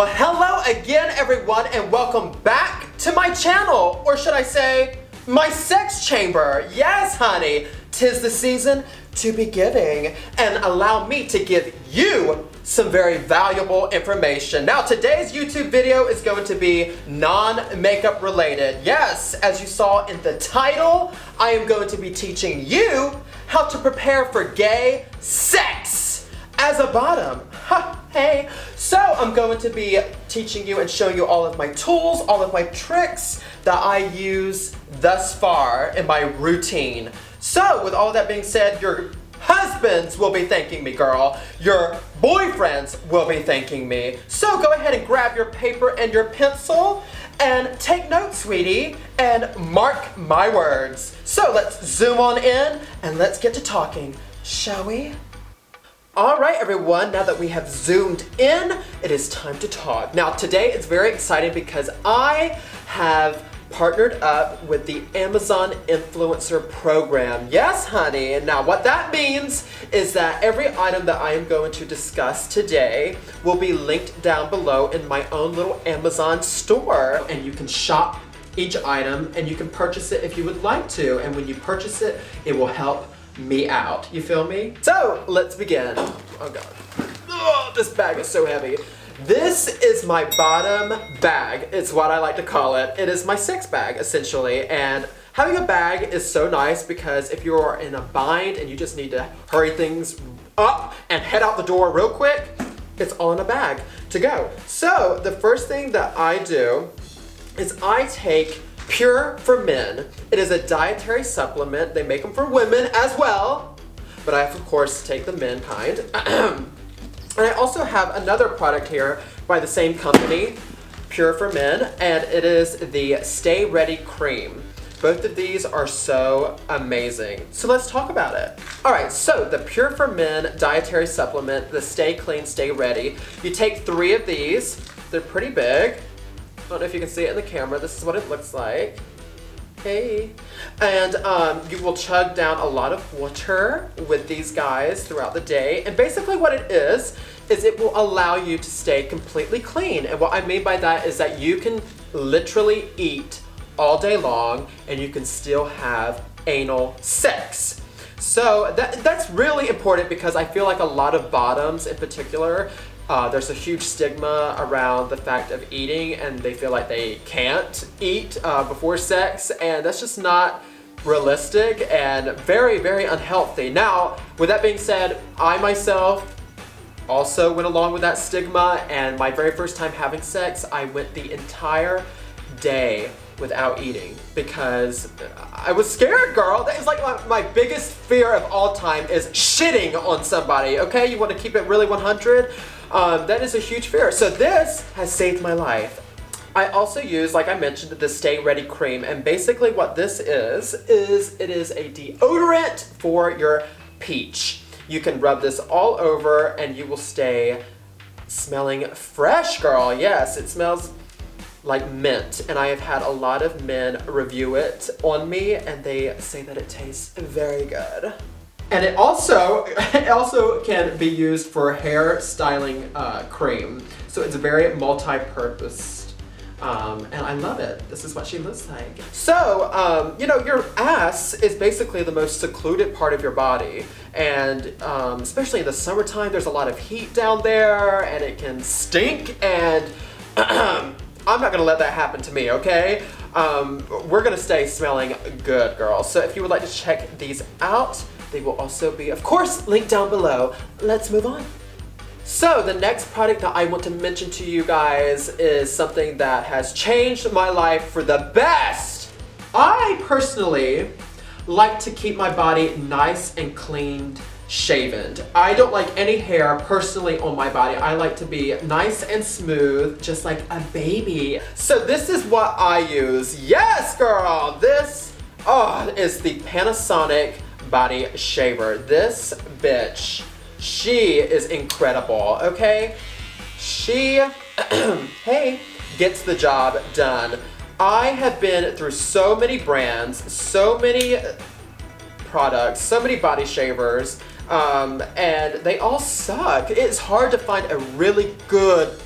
Well, hello again, everyone, and welcome back to my channel, or should I say, my sex chamber. Yes, honey, 'tis the season to be giving, and allow me to give you some very valuable information. Now, today's YouTube video is going to be non-makeup related. Yes, as you saw in the title, I am going to be teaching you how to prepare for gay sex as a bottom. Ha, hey. So I'm going to be teaching you and showing you all of my tools, all of my tricks that I use thus far in my routine. So with all that being said, your husbands will be thanking me, girl. Your boyfriends will be thanking me. So go ahead and grab your paper and your pencil and take notes, sweetie, and mark my words. So let's zoom on in and let's get to talking, shall we? All right, everyone, now that we have zoomed in, it is time to talk. Now, today is very exciting because I have partnered up with the Amazon Influencer Program. Yes, honey. And now what that means is that every item that I am going to discuss today will be linked down below in my own little Amazon store. And you can shop each item and you can purchase it if you would like to. And when you purchase it, it will help me out. You feel me? So let's begin. Oh God. Oh, this bag is so heavy. This is my bottom bag. It's what I like to call it. It is my sex bag, essentially. And having a bag is so nice because if you're in a bind and you just need to hurry things up and head out the door real quick, it's all in a bag to go. So the first thing that I do is I take Pure for Men. It is a dietary supplement. They make them for women as well, but I of course take the men kind. And I also have another product here by the same company, Pure for Men, and it is the Stay Ready Cream. Both of these are so amazing. So let's talk about it. All right, so the Pure for Men dietary supplement, the Stay Clean, Stay Ready. You take 3 of these. They're pretty big. I don't know if you can see it in the camera. This is what it looks like. Hey. And you will chug down a lot of water with these guys throughout the day. And basically what it is it will allow you to stay completely clean. And what I mean by that is that you can literally eat all day long and you can still have anal sex. So that's really important because I feel like a lot of bottoms in particular, there's a huge stigma around the fact of eating and they feel like they can't eat before sex, and that's just not realistic and very, very unhealthy. Now, with that being said, I myself also went along with that stigma, and my very first time having sex, I went the entire day without eating because I was scared, girl. That is like my biggest fear of all time is shitting on somebody, okay? You want to keep it really 100? That is a huge fear. So this has saved my life. I also use, like I mentioned, the Stay Ready Cream, and basically what this is it is a deodorant for your peach. You can rub this all over and you will stay smelling fresh, girl. Yes, it smells like mint, and I have had a lot of men review it on me and they say that it tastes very good. And it also can be used for hair styling cream. So it's very multi-purpose. And I love it. This is what she looks like. So, you know, your ass is basically the most secluded part of your body. And especially in the summertime, there's a lot of heat down there and it can stink, and I'm not gonna let that happen to me, okay? We're gonna stay smelling good, girl. So if you would like to check these out, they will also be, of course, linked down below. Let's move on. So the next product that I want to mention to you guys is something that has changed my life for the best. I personally like to keep my body nice and clean shaven. I don't like any hair personally on my body. I like to be nice and smooth, just like a baby. So this is what I use. Yes, girl, this is the Panasonic body shaver. This bitch, she is incredible, okay? She, hey, gets the job done. I have been through so many brands, so many products, so many body shavers, and they all suck. It's hard to find a really good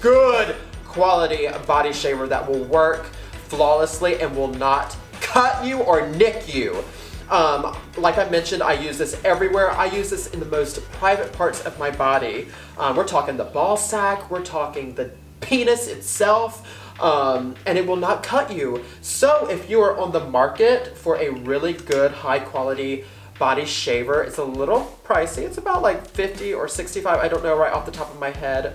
quality body shaver that will work flawlessly and will not cut you or nick you. Like I mentioned, I use this everywhere. I use this in the most private parts of my body. We're talking the ball sack, we're talking the penis itself, and it will not cut you. So if you are on the market for a really good, high quality body shaver, it's a little pricey. It's about like 50 or 65, I don't know right off the top of my head,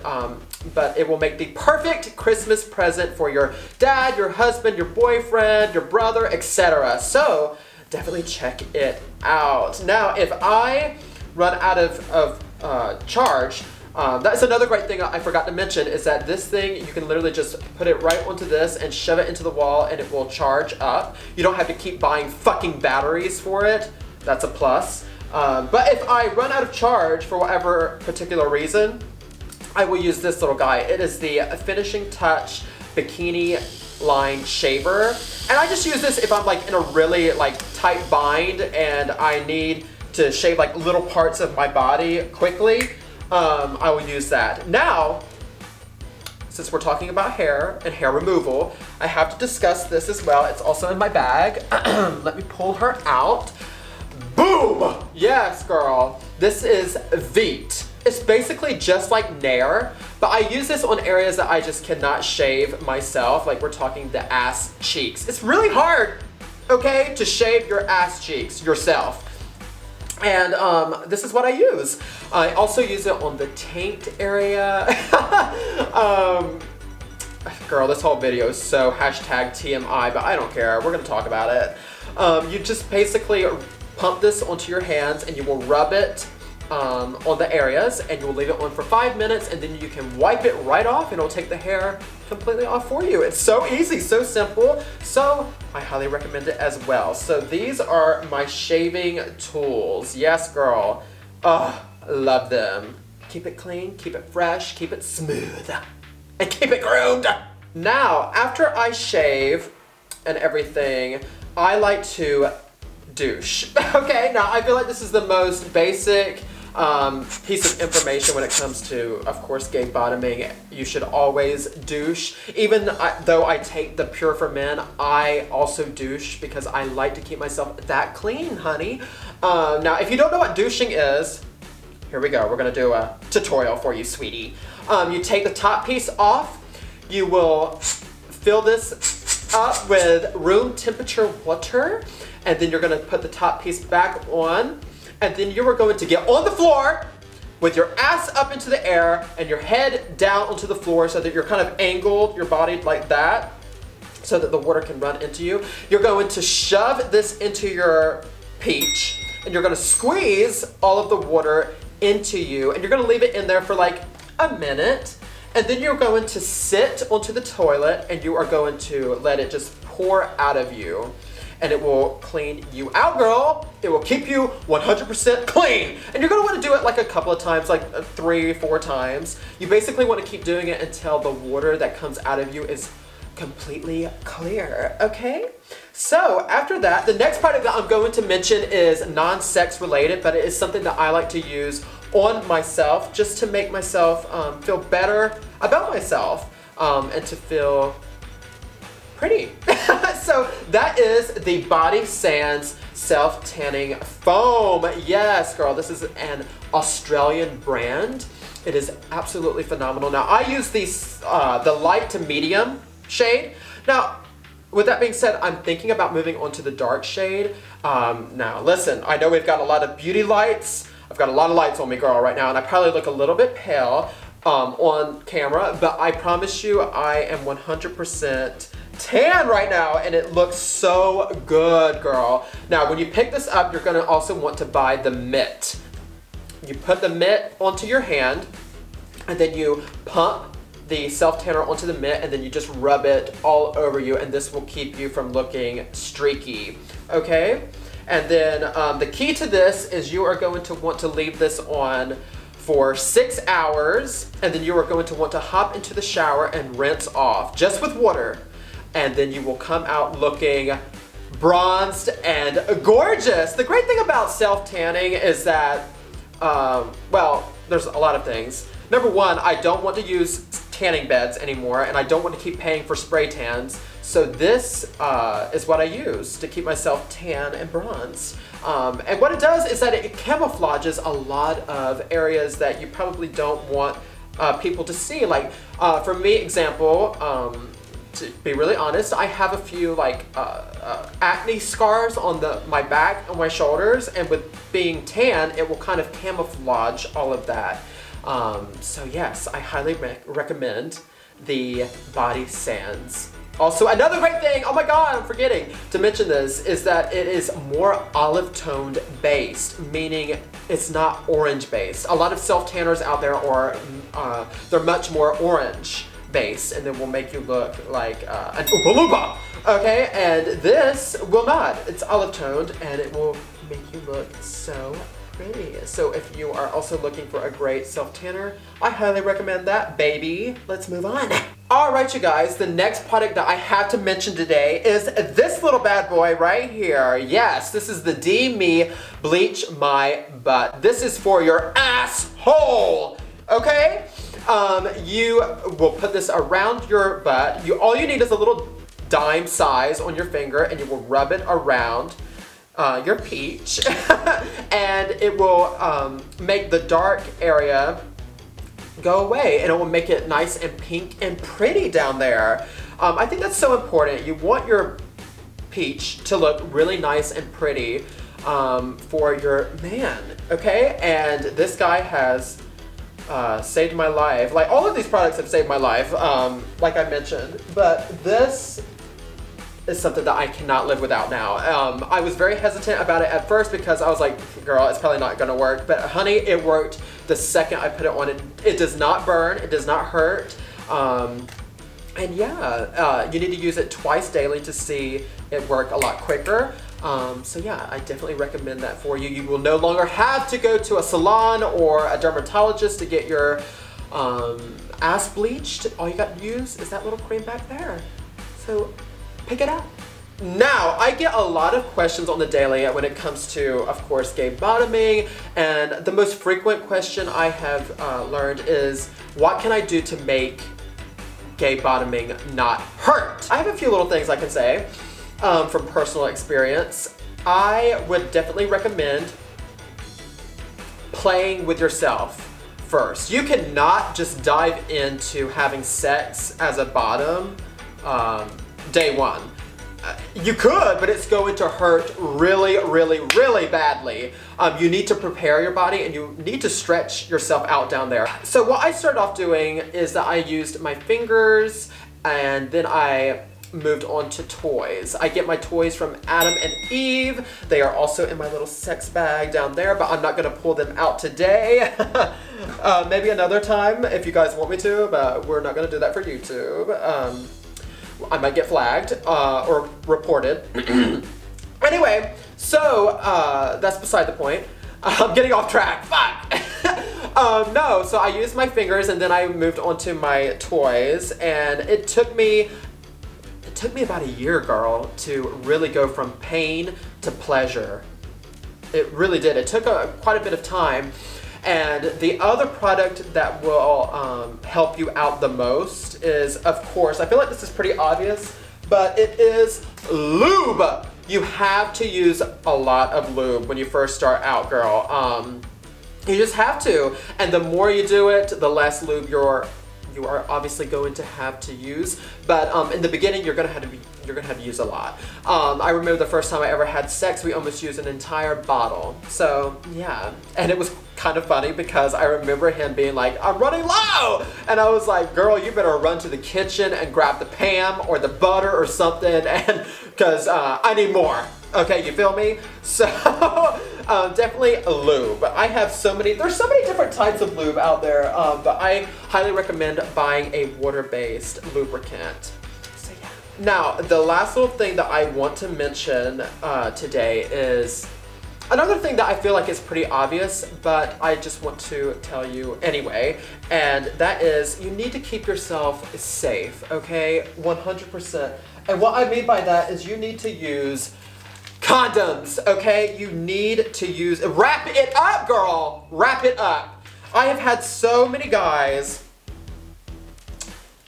but it will make the perfect Christmas present for your dad, your husband, your boyfriend, your brother, etc. So definitely check it out. Now, if I run out of charge, that's another great thing I forgot to mention, is that this thing, you can literally just put it right onto this and shove it into the wall and it will charge up. You don't have to keep buying fucking batteries for it. That's a plus. But if I run out of charge for whatever particular reason, I will use this little guy. It is the Finishing Touch Bikini Line Shaver. And I just use this if I'm like in a really like tight bind and I need to shave like little parts of my body quickly. I will use that. Now, since we're talking about hair and hair removal, I have to discuss this as well. It's also in my bag. Let me pull her out. Boom! Yes, girl. This is Veet. It's basically just like Nair, but I use this on areas that I just cannot shave myself. Like we're talking the ass cheeks. It's really hard, okay, to shave your ass cheeks yourself. And this is what I use. I also use it on the taint area. Girl, this whole video is so #TMI, but I don't care. We're gonna talk about it. You just basically pump this onto your hands and you will rub it on the areas and you will leave it on for 5 minutes and then you can wipe it right off and it'll take the hair completely off for you. It's so easy, so simple. So I highly recommend it as well. So these are my shaving tools. Yes, girl. Love them. Keep it clean, keep it fresh, keep it smooth, and keep it groomed. Now, after I shave and everything, I like to douche. Okay, now I feel like this is the most basic piece of information when it comes to, of course, gay bottoming. You should always douche. Even though I take the Pure for Men, I also douche because I like to keep myself that clean, honey. Now, if you don't know what douching is, here we go. We're gonna do a tutorial for you, sweetie. You take the top piece off. You will fill this up with room temperature water, and then you're gonna put the top piece back on, and then you are going to get on the floor with your ass up into the air and your head down onto the floor so that you're kind of angled, your body like that, so that the water can run into you. You're going to shove this into your peach, and you're gonna squeeze all of the water into you, and you're gonna leave it in there for like a minute, and then you're going to sit onto the toilet and you are going to let it just pour out of you. And it will clean you out, girl. It will keep you 100% clean. And you're gonna wanna do it like a couple of times, like 3, 4 times. You basically wanna keep doing it until the water that comes out of you is completely clear, okay? So after that, the next product that I'm going to mention is non-sex related, but it is something that I like to use on myself just to make myself feel better about myself and to feel pretty. So that is the Body Sands Self-Tanning Foam. Yes, girl, this is an Australian brand. It is absolutely phenomenal. Now, I use these, the light to medium shade. Now, with that being said, I'm thinking about moving on to the dark shade. Now, listen, I know we've got a lot of beauty lights. I've got a lot of lights on me, girl, right now, and I probably look a little bit pale on camera, but I promise you I am 100% tan right now, and it looks so good, girl. Now, when you pick this up, you're gonna also want to buy the mitt. You put the mitt onto your hand, and then you pump the self-tanner onto the mitt, and then you just rub it all over you, and this will keep you from looking streaky, okay? And then the key to this is you are going to want to leave this on for 6 hours, and then you are going to want to hop into the shower and rinse off, just with water. And then you will come out looking bronzed and gorgeous. The great thing about self-tanning is that, well, there's a lot of things. Number one, I don't want to use tanning beds anymore, and I don't want to keep paying for spray tans. So this is what I use to keep myself tan and bronze. And what it does is that it camouflages a lot of areas that you probably don't want people to see. Like for me, example, to be really honest, I have a few like acne scars on my back and my shoulders, and with being tan, it will kind of camouflage all of that. So yes, I highly recommend the body sands. Also, another great thing, oh my god, I'm forgetting to mention this, is that it is more olive toned based, meaning it's not orange based. A lot of self-tanners out there are, they're much more orange based, and then will make you look like an Oompa Loompa, okay? And this will not. It's olive toned, and it will make you look so pretty. So if you are also looking for a great self-tanner, I highly recommend that, baby. Let's move on. All right, you guys, the next product that I have to mention today is this little bad boy right here. Yes, this is the D-Me Bleach My Butt. This is for your asshole, okay? You will put this around your butt. All you need is a little dime size on your finger, and you will rub it around your peach, and it will make the dark area go away, and it will make it nice and pink and pretty down there. I think that's so important. You want your peach to look really nice and pretty for your man, okay? And this guy has saved my life. Like, all of these products have saved my life, like I mentioned, but this is something that I cannot live without now. I was very hesitant about it at first because I was like, girl, it's probably not gonna work, but honey, it worked the second I put it on. It does not burn, it does not hurt, and yeah, you need to use it twice daily to see it work a lot quicker. So yeah, I definitely recommend that for you. You will no longer have to go to a salon or a dermatologist to get your ass bleached. All you got to use is that little cream back there. So pick it up. Now, I get a lot of questions on the daily when it comes to, of course, gay bottoming, and the most frequent question I have learned is, what can I do to make gay bottoming not hurt? I have a few little things I can say from personal experience. I would definitely recommend playing with yourself first. You cannot just dive into having sex as a bottom day one. You could, but it's going to hurt really, really, really badly. You need to prepare your body, and you need to stretch yourself out down there. So what I started off doing is that I used my fingers, and then I moved on to toys. I get my toys from Adam and Eve. They are also in my little sex bag down there, but I'm not gonna pull them out today. Maybe another time if you guys want me to, but we're not gonna do that for YouTube. I might get flagged or reported. Anyway, so that's beside the point. I'm getting off track, fuck. No, so I used my fingers, and then I moved on to my toys, and it took me about a year, girl, to really go from pain to pleasure. It really did. It took quite a bit of time. And the other product that will help you out the most is, of course, I feel like this is pretty obvious, but it is lube. You have to use a lot of lube when you first start out, girl. You just have to. And the more you do it, the less lube you are obviously going to have to use. But in the beginning, you're gonna have to use a lot. I remember the first time I ever had sex, we almost used an entire bottle. So yeah, and it was kind of funny because I remember him being like, I'm running low! And I was like, girl, you better run to the kitchen and grab the Pam or the butter or something, and because I need more. Okay, you feel me? So definitely lube. I have there's so many different types of lube out there, but I highly recommend buying a water-based lubricant. So yeah. Now, the last little thing that I want to mention today is another thing that I feel like is pretty obvious, but I just want to tell you anyway, and that is you need to keep yourself safe, okay? 100%. And what I mean by that is you need to use condoms, okay? You need to wrap it up, girl! Wrap it up. I have had so many guys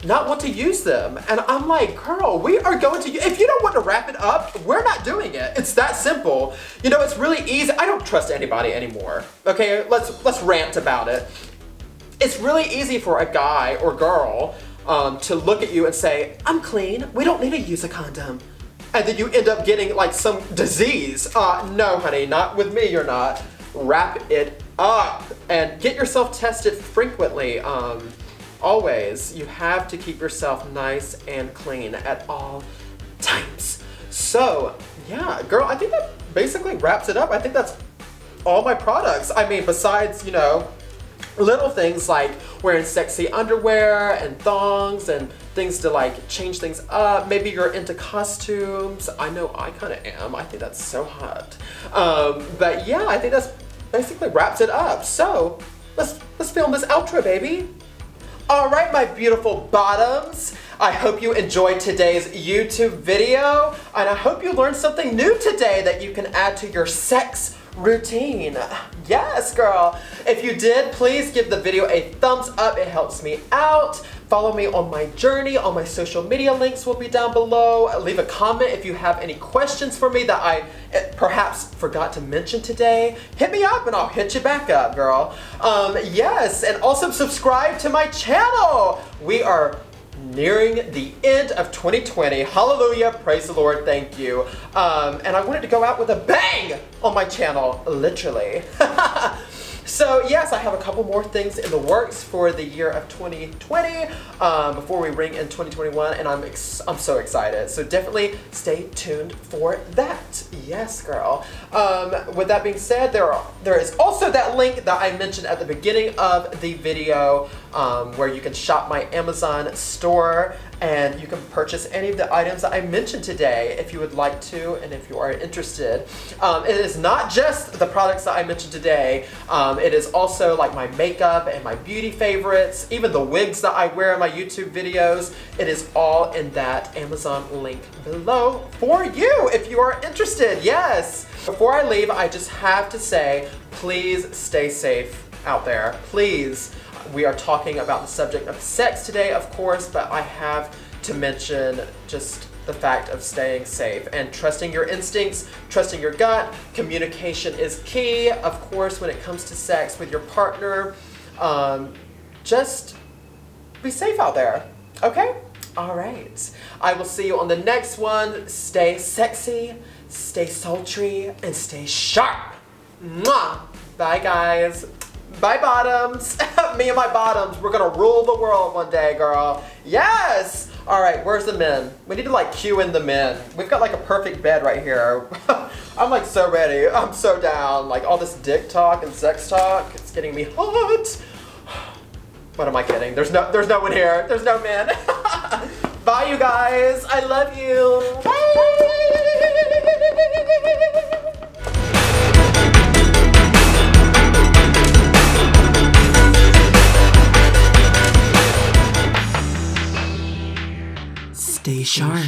not want to use them. And I'm like, girl, we are going to, if you don't want to wrap it up, we're not doing it. It's that simple. You know, it's really easy. I don't trust anybody anymore. Okay, let's rant about it. It's really easy for a guy or girl to look at you and say, I'm clean, we don't need to use a condom. And then you end up getting like some disease. No, honey, not with me, you're not. Wrap it up and get yourself tested frequently. Always, you have to keep yourself nice and clean at all times. So, yeah, girl, I think that basically wraps it up. I think that's all my products. I mean, besides, you know, little things like wearing sexy underwear and thongs and things to like change things up. Maybe you're into costumes. I know I kind of am. I think that's so hot. But yeah, I think that's basically wraps it up. So let's film this outro, baby. All right, my beautiful bottoms. I hope you enjoyed today's YouTube video, and I hope you learned something new today that you can add to your sex routine. Yes, girl. If you did, please give the video a thumbs up. It helps me out. Follow me on my journey. All my social media links will be down below. Leave a comment if you have any questions for me that I perhaps forgot to mention today. Hit me up and I'll hit you back up, girl. Yes, and also subscribe to my channel. We are nearing the end of 2020. Hallelujah, praise the Lord, thank you. And I wanted to go out with a bang on my channel, literally. So yes, I have a couple more things in the works for the year of 2020 before we ring in 2021, and I'm so excited. So definitely stay tuned for that. Yes, girl. With that being said, there is also that link that I mentioned at the beginning of the video where you can shop my Amazon store and you can purchase any of the items that I mentioned today if you would like to and if you are interested. It is not just the products that I mentioned today. It is also like my makeup and my beauty favorites, even the wigs that I wear in my YouTube videos. It is all in that Amazon link below for you if you are interested. Yes. Before I leave, I just have to say, please stay safe out there. Please. We are talking about the subject of sex today, of course, but I have to mention just the fact of staying safe and trusting your instincts, trusting your gut. Communication is key, of course, when it comes to sex with your partner. Just be safe out there, okay? All right. I will see you on the next one. Stay sexy, stay sultry, and stay sharp. Mwah! Bye, guys. Bye, bottoms. Me and my bottoms. We're gonna rule the world one day, girl. Yes! All right, where's the men? We need to like cue in the men. We've got like a perfect bed right here. I'm like so ready. I'm so down. Like all this dick talk and sex talk, it's getting me hot. What am I kidding? There's no one here. There's no men. Bye, you guys. I love you. Bye. Stay sharp.